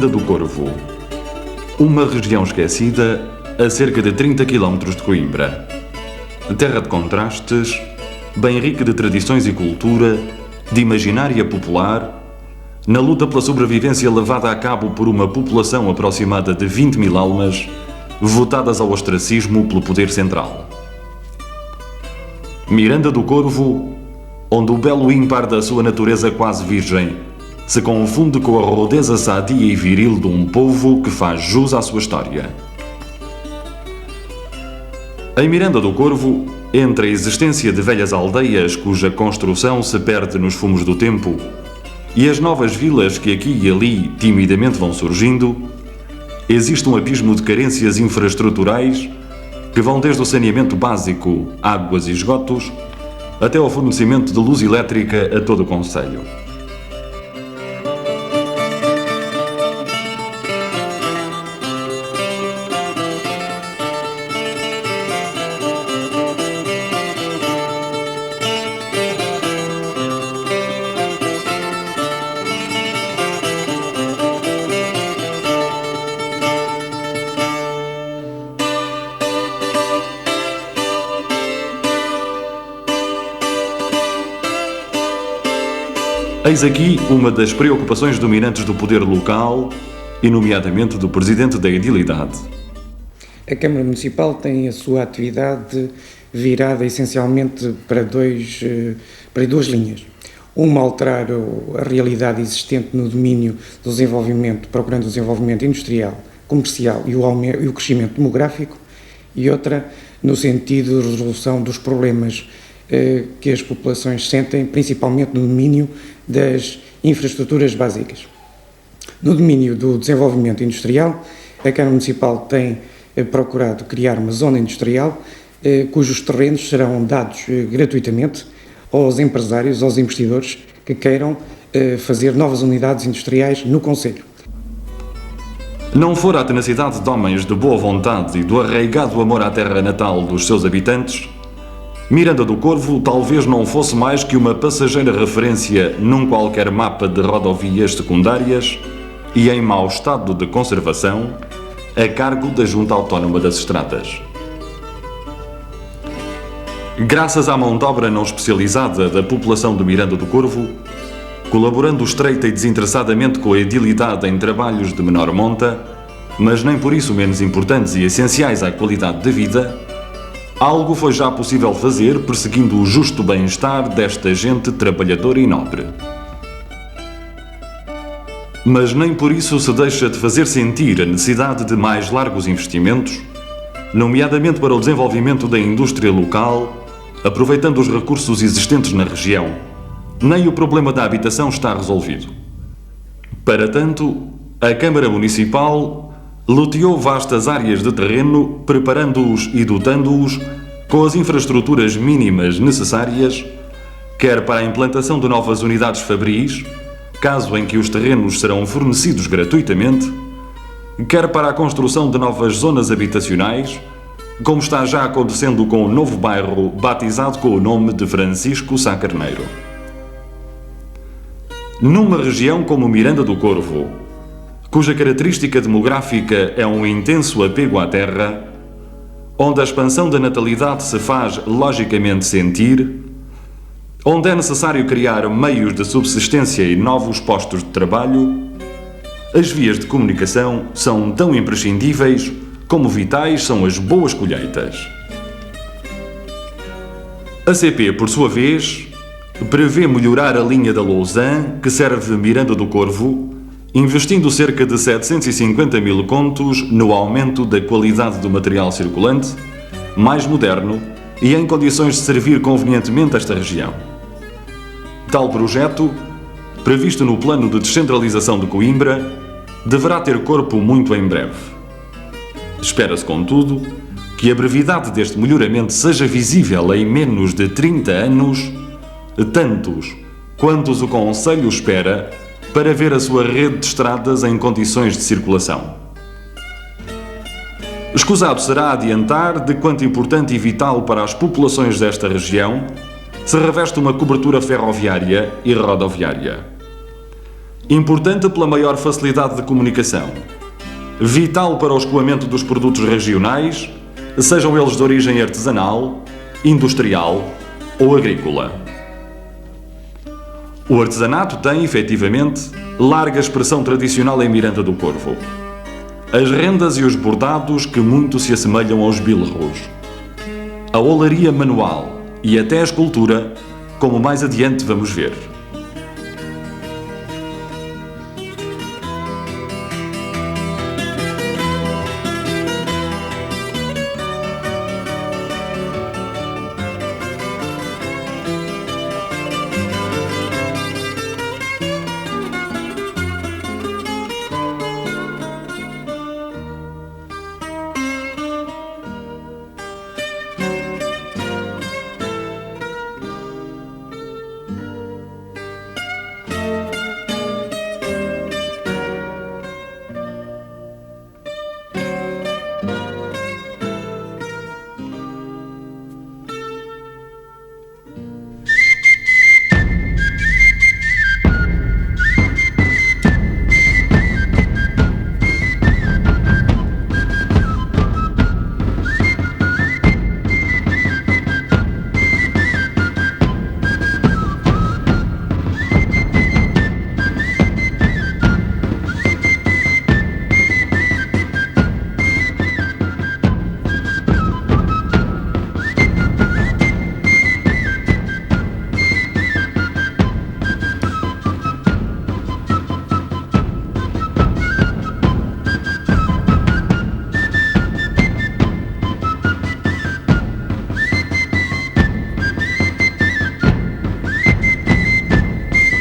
Miranda do Corvo, uma região esquecida a cerca de 30 km de Coimbra. Terra de contrastes, bem rica de tradições e cultura, de imaginária popular, na luta pela sobrevivência levada a cabo por uma população aproximada de 20 mil almas, votadas ao ostracismo pelo poder central. Miranda do Corvo, onde o belo ímpar da sua natureza quase virgem se confunde com a rudeza sadia e viril de um povo que faz jus à sua história. Em Miranda do Corvo, entre a existência de velhas aldeias cuja construção se perde nos fumos do tempo e as novas vilas que aqui e ali timidamente vão surgindo, existe um abismo de carências infraestruturais que vão desde o saneamento básico, águas e esgotos, até ao fornecimento de luz elétrica a todo o concelho. Eis aqui uma das preocupações dominantes do poder local e, nomeadamente, do presidente da edilidade. A Câmara Municipal tem a sua atividade virada essencialmente para duas linhas. Uma, alterar a realidade existente no domínio do desenvolvimento, procurando o desenvolvimento industrial, comercial e o crescimento demográfico, e outra, no sentido de resolução dos problemas que as populações sentem, principalmente no domínio das infraestruturas básicas. No domínio do desenvolvimento industrial, a Câmara Municipal tem procurado criar uma zona industrial cujos terrenos serão dados gratuitamente aos empresários, aos investidores que queiram fazer novas unidades industriais no concelho. Não fora a tenacidade de homens de boa vontade e do arraigado amor à terra natal dos seus habitantes, Miranda do Corvo talvez não fosse mais que uma passageira referência num qualquer mapa de rodovias secundárias e em mau estado de conservação, a cargo da Junta Autónoma das Estradas. Graças à mão de obra não especializada da população de Miranda do Corvo, colaborando estreita e desinteressadamente com a edilidade em trabalhos de menor monta, mas nem por isso menos importantes e essenciais à qualidade de vida, algo foi já possível fazer perseguindo o justo bem-estar desta gente trabalhadora e nobre. Mas nem por isso se deixa de fazer sentir a necessidade de mais largos investimentos, nomeadamente para o desenvolvimento da indústria local, aproveitando os recursos existentes na região. Nem o problema da habitação está resolvido. Para tanto, a Câmara Municipal loteou vastas áreas de terreno, preparando-os e dotando-os com as infraestruturas mínimas necessárias, quer para a implantação de novas unidades fabris, caso em que os terrenos serão fornecidos gratuitamente, quer para a construção de novas zonas habitacionais, como está já acontecendo com o novo bairro batizado com o nome de Francisco Sá Carneiro. Numa região como Miranda do Corvo, cuja característica demográfica é um intenso apego à terra, onde a expansão da natalidade se faz logicamente sentir, onde é necessário criar meios de subsistência e novos postos de trabalho, as vias de comunicação são tão imprescindíveis como vitais são as boas colheitas. A CP, por sua vez, prevê melhorar a linha da Lousã, que serve Miranda do Corvo, investindo cerca de 750 mil contos no aumento da qualidade do material circulante, mais moderno e em condições de servir convenientemente esta região. Tal projeto, previsto no plano de descentralização de Coimbra, deverá ter corpo muito em breve. Espera-se, contudo, que a brevidade deste melhoramento seja visível em menos de 30 anos, tantos quantos o Concelho espera para ver a sua rede de estradas em condições de circulação. Escusado será adiantar de quanto importante e vital para as populações desta região se reveste uma cobertura ferroviária e rodoviária. Importante pela maior facilidade de comunicação. Vital para o escoamento dos produtos regionais, sejam eles de origem artesanal, industrial ou agrícola. O artesanato tem, efetivamente, larga expressão tradicional em Miranda do Corvo. As rendas e os bordados que muito se assemelham aos bilros. A olaria manual e até a escultura, como mais adiante vamos ver.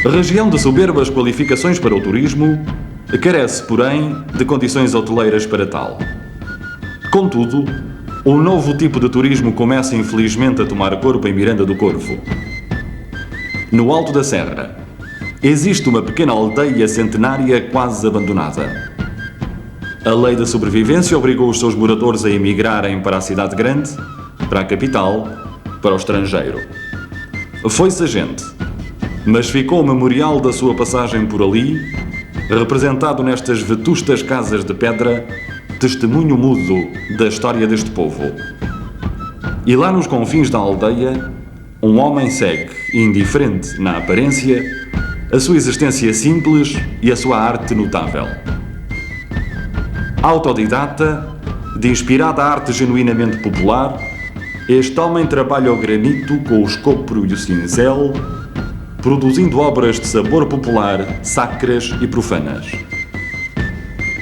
Região de soberbas qualificações para o turismo, carece, porém, de condições hoteleiras para tal. Contudo, um novo tipo de turismo começa infelizmente a tomar corpo em Miranda do Corvo. No alto da serra, existe uma pequena aldeia centenária quase abandonada. A lei da sobrevivência obrigou os seus moradores a emigrarem para a cidade grande, para a capital, para o estrangeiro. Foi-se a gente, mas ficou o memorial da sua passagem por ali, representado nestas vetustas casas de pedra, testemunho mudo da história deste povo. E lá nos confins da aldeia, um homem segue, indiferente na aparência, a sua existência simples e a sua arte notável. Autodidata, de inspirada arte genuinamente popular, este homem trabalha o granito com o escopro e o cincel, produzindo obras de sabor popular, sacras e profanas.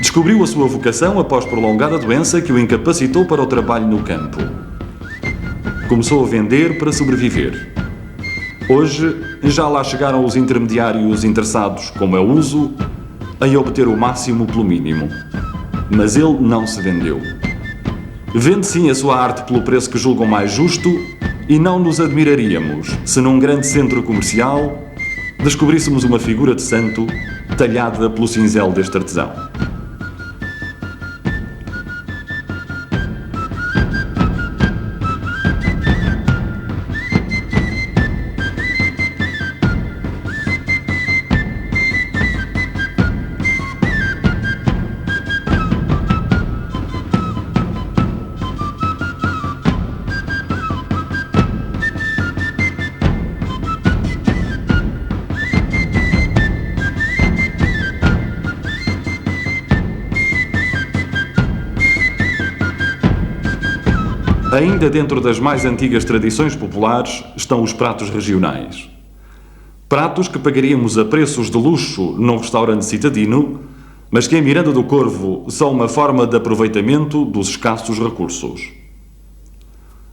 Descobriu a sua vocação após prolongada doença que o incapacitou para o trabalho no campo. Começou a vender para sobreviver. Hoje, já lá chegaram os intermediários interessados, como é uso, em obter o máximo pelo mínimo. Mas ele não se vendeu. Vende sim a sua arte pelo preço que julgam mais justo, e não nos admiraríamos se num grande centro comercial descobríssemos uma figura de santo talhada pelo cinzel deste artesão. Ainda dentro das mais antigas tradições populares estão os pratos regionais. Pratos que pagaríamos a preços de luxo num restaurante citadino, mas que em Miranda do Corvo são uma forma de aproveitamento dos escassos recursos.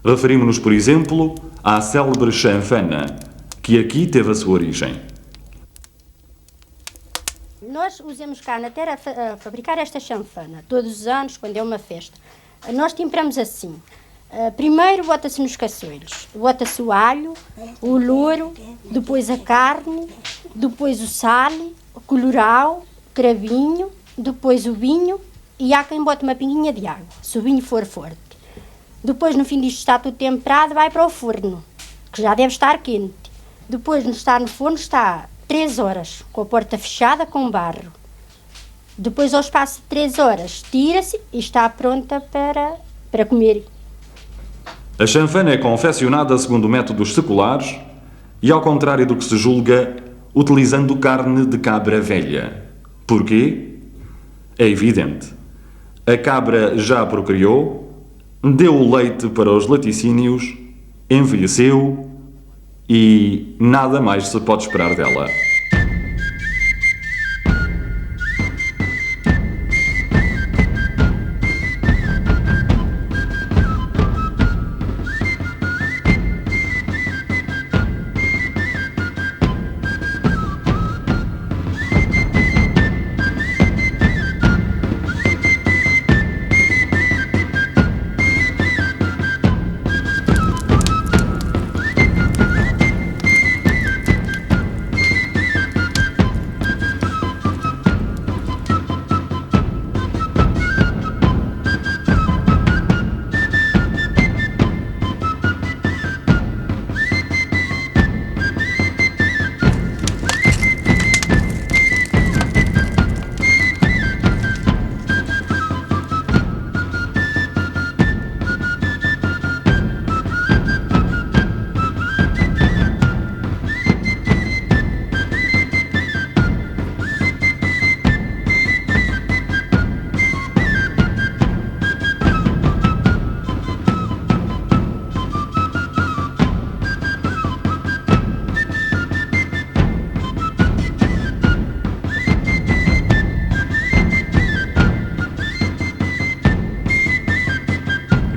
Referimos-nos, por exemplo, à célebre chanfana, que aqui teve a sua origem. Nós usamos cá na terra a fabricar esta chanfana, todos os anos, quando é uma festa. Nós temperamos assim. Primeiro bota-se nos caçoeiros, bota-se o alho, o louro, depois a carne, depois o sal, o colorau, o cravinho, depois o vinho e há quem bote uma pinguinha de água, se o vinho for forte. Depois, no fim disto está tudo temperado, vai para o forno, que já deve estar quente. Depois, no estar no forno, está 3 horas, com a porta fechada com barro. Depois, ao espaço de 3 horas, tira-se e está pronta para comer. A chanfana é confeccionada segundo métodos seculares e, ao contrário do que se julga, utilizando carne de cabra velha. Porquê? É evidente. A cabra já procriou, deu o leite para os laticínios, envelheceu e nada mais se pode esperar dela.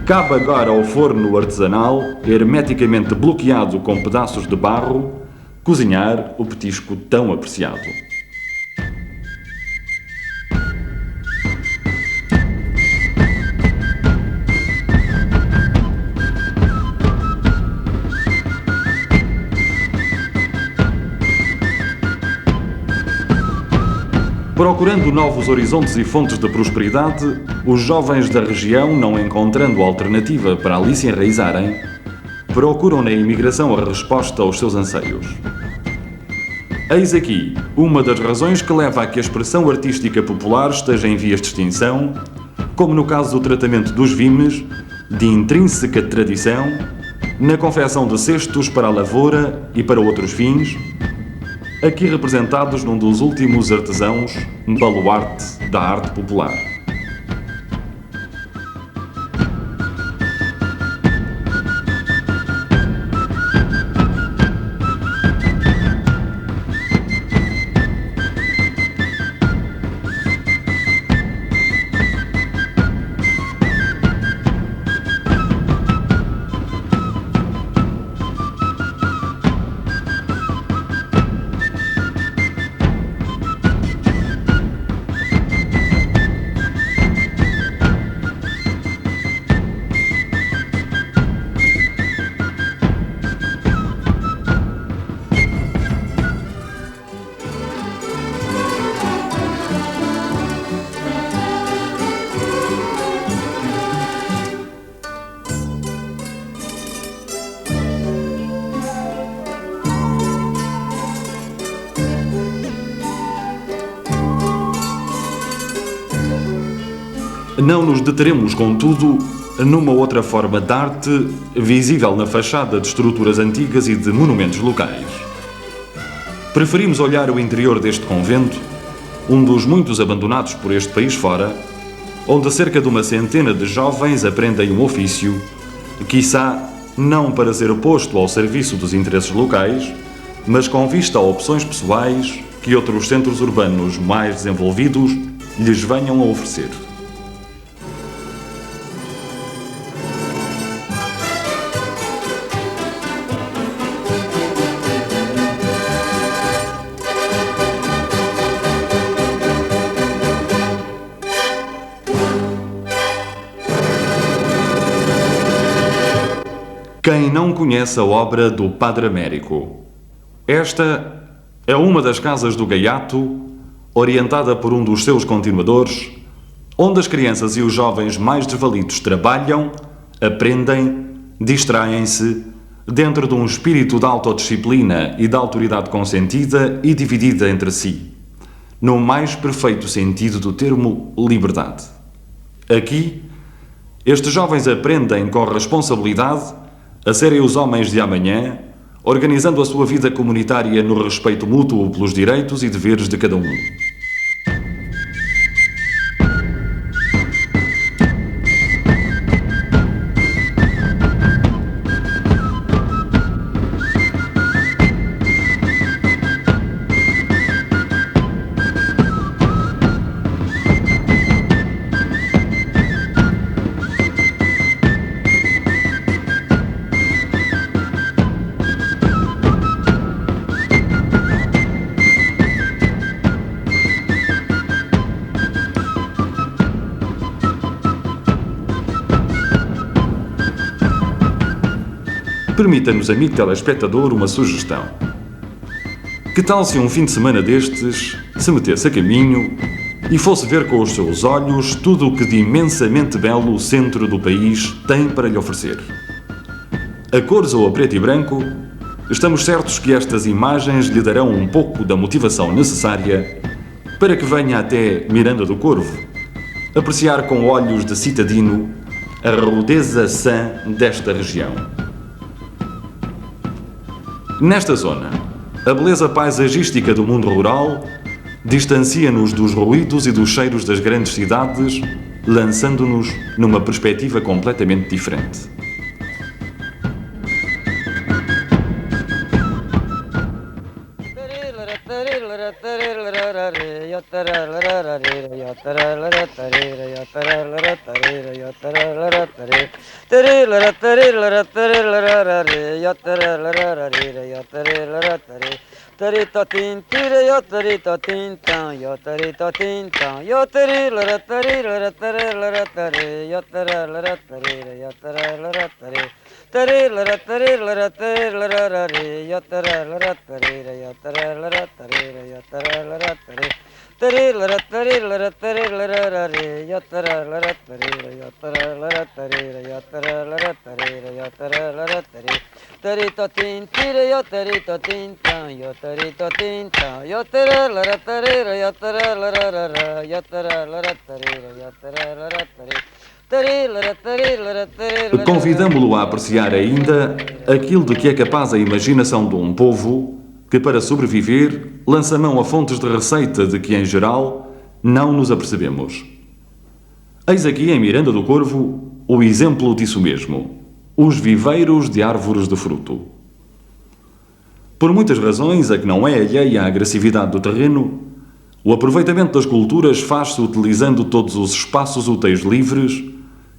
Cabe agora ao forno artesanal, hermeticamente bloqueado com pedaços de barro, cozinhar o petisco tão apreciado. Procurando novos horizontes e fontes de prosperidade, os jovens da região, não encontrando alternativa para ali se enraizarem, procuram na imigração a resposta aos seus anseios. Eis aqui uma das razões que leva a que a expressão artística popular esteja em vias de extinção, como no caso do tratamento dos vimes, de intrínseca tradição, na confecção de cestos para a lavoura e para outros fins, aqui representados num dos últimos artesãos, baluarte da arte popular. Não nos deteremos, contudo, numa outra forma de arte visível na fachada de estruturas antigas e de monumentos locais. Preferimos olhar o interior deste convento, um dos muitos abandonados por este país fora, onde cerca de uma centena de jovens aprendem um ofício, quiçá não para ser posto ao serviço dos interesses locais, mas com vista a opções pessoais que outros centros urbanos mais desenvolvidos lhes venham a oferecer. Quem não conhece a obra do Padre Américo? Esta é uma das casas do Gaiato, orientada por um dos seus continuadores, onde as crianças e os jovens mais desvalidos trabalham, aprendem, distraem-se, dentro de um espírito de autodisciplina e de autoridade consentida e dividida entre si, no mais perfeito sentido do termo liberdade. Aqui, estes jovens aprendem com responsabilidade a serem os homens de amanhã, organizando a sua vida comunitária no respeito mútuo pelos direitos e deveres de cada um. Permita-nos, amigo telespectador, uma sugestão. Que tal se um fim de semana destes se metesse a caminho e fosse ver com os seus olhos tudo o que de imensamente belo o centro do país tem para lhe oferecer? A cores ou a preto e branco, estamos certos que estas imagens lhe darão um pouco da motivação necessária para que venha até Miranda do Corvo apreciar com olhos de citadino a rudeza sã desta região. Nesta zona, a beleza paisagística do mundo rural distancia-nos dos ruídos e dos cheiros das grandes cidades, lançando-nos numa perspectiva completamente diferente. Tarita tin tira yo tarita tin tan yo tarita tin tan yo tari la tari la tari la tari yo tara la tari yo tara la tari tari la tari la tari la tari yo tara la tari yo tara la tari yo tara la tari tari la tari la tari la tari yo tara la tari yo tara la tari yo tara la tari yo tara la tari tarita tin tira yo tarita tin tan yo tarita tin tan yo tara la tari yo tara la yo tara la tari yo tara la tari. Convidamo-lo a apreciar ainda aquilo de que é capaz a imaginação de um povo que, para sobreviver, lança mão a fontes de receita de que, em geral, não nos apercebemos. Eis aqui, em Miranda do Corvo, o exemplo disso mesmo: os viveiros de árvores de fruto. Por muitas razões, a que não é alheia à agressividade do terreno, o aproveitamento das culturas faz-se utilizando todos os espaços úteis livres,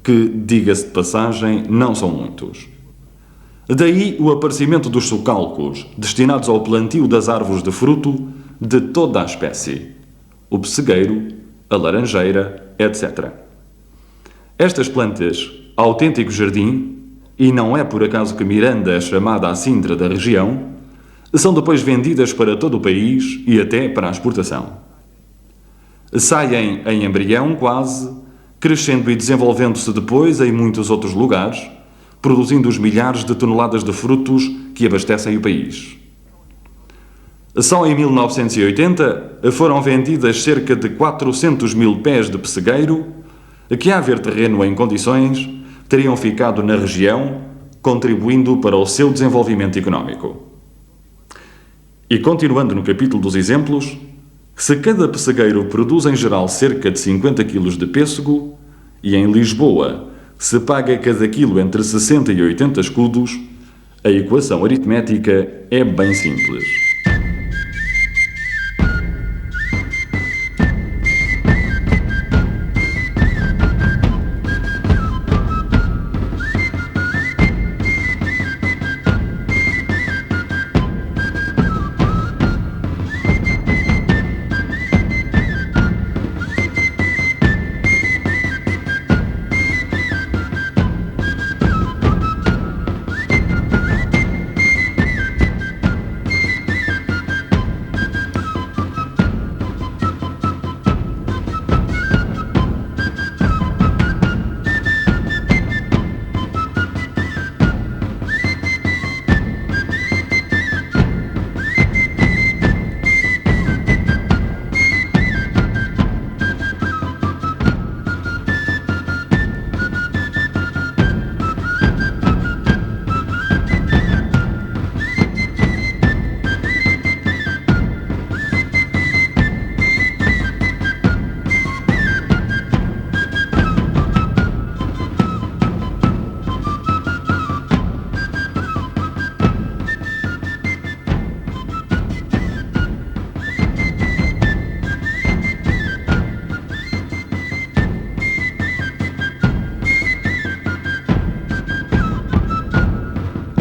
que, diga-se de passagem, não são muitos. Daí o aparecimento dos socalcos, destinados ao plantio das árvores de fruto de toda a espécie: o pessegueiro, a laranjeira, etc. Estas plantas, autêntico jardim, e não é por acaso que Miranda é chamada a Sintra da região, são depois vendidas para todo o país e até para a exportação. Saem em embrião quase, crescendo e desenvolvendo-se depois em muitos outros lugares, produzindo os milhares de toneladas de frutos que abastecem o país. Só em 1980 foram vendidas cerca de 400 mil pés de pessegueiro, que, a haver terreno em condições, teriam ficado na região, contribuindo para o seu desenvolvimento económico. E continuando no capítulo dos exemplos, se cada pessegueiro produz em geral cerca de 50 kg de pêssego, e em Lisboa se paga cada quilo entre 60 e 80 escudos, a equação aritmética é bem simples.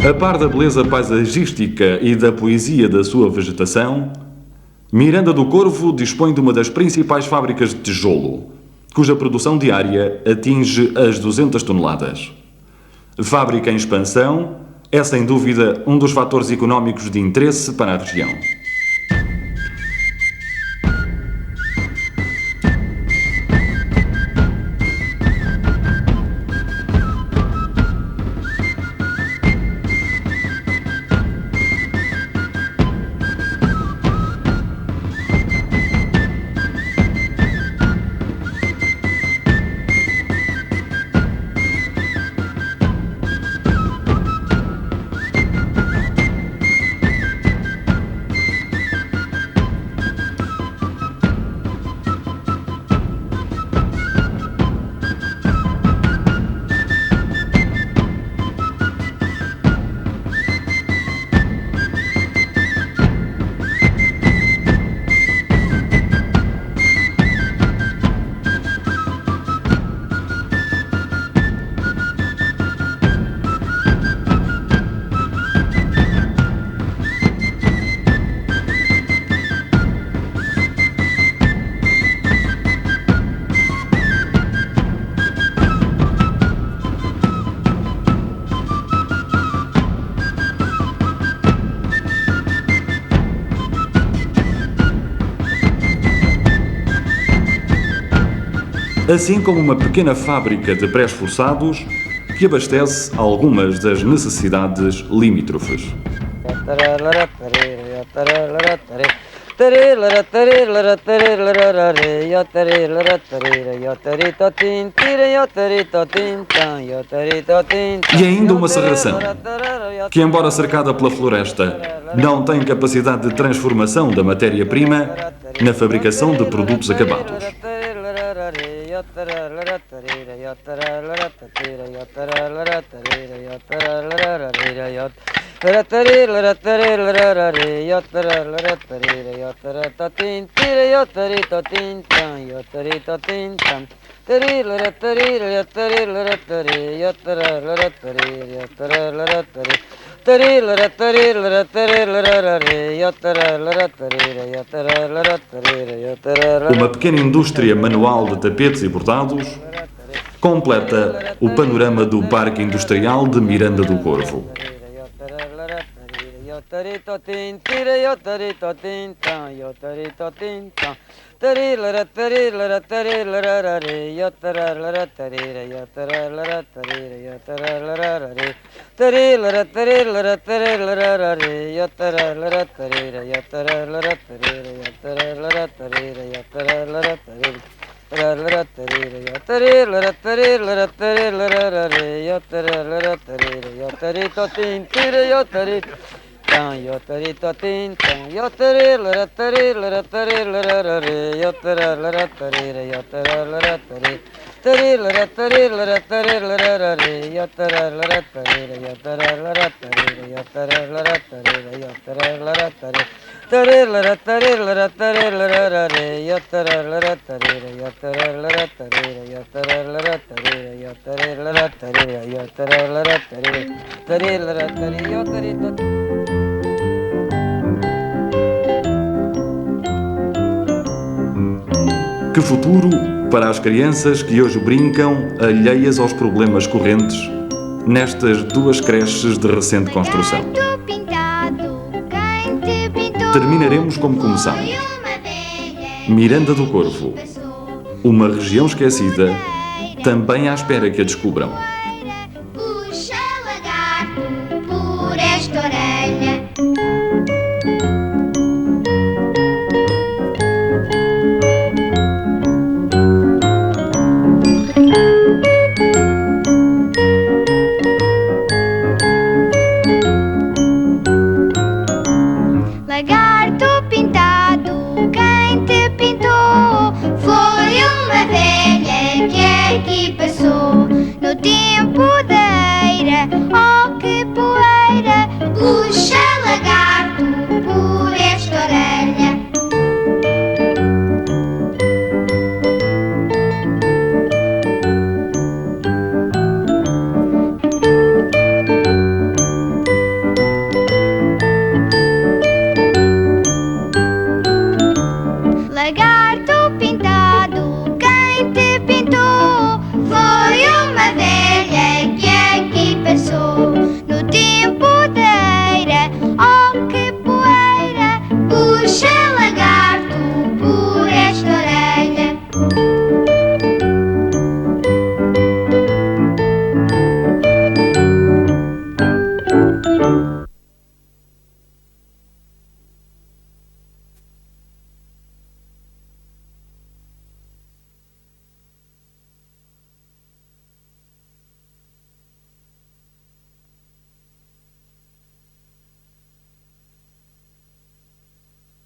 A par da beleza paisagística e da poesia da sua vegetação, Miranda do Corvo dispõe de uma das principais fábricas de tijolo, cuja produção diária atinge as 200 toneladas. Fábrica em expansão, é sem dúvida um dos fatores económicos de interesse para a região. Assim como uma pequena fábrica de pré-esforçados que abastece algumas das necessidades limítrofes. E ainda uma serração, que embora cercada pela floresta, não tem capacidade de transformação da matéria-prima na fabricação de produtos acabados. Uma pequena indústria manual de tapetes e bordados completa o panorama do Parque Industrial de Miranda do Corvo. Que futuro para as crianças que hoje brincam alheias aos problemas correntes nestas duas creches de recente construção. Terminaremos como começamos. Miranda do Corvo, uma região esquecida, também à espera que a descubram.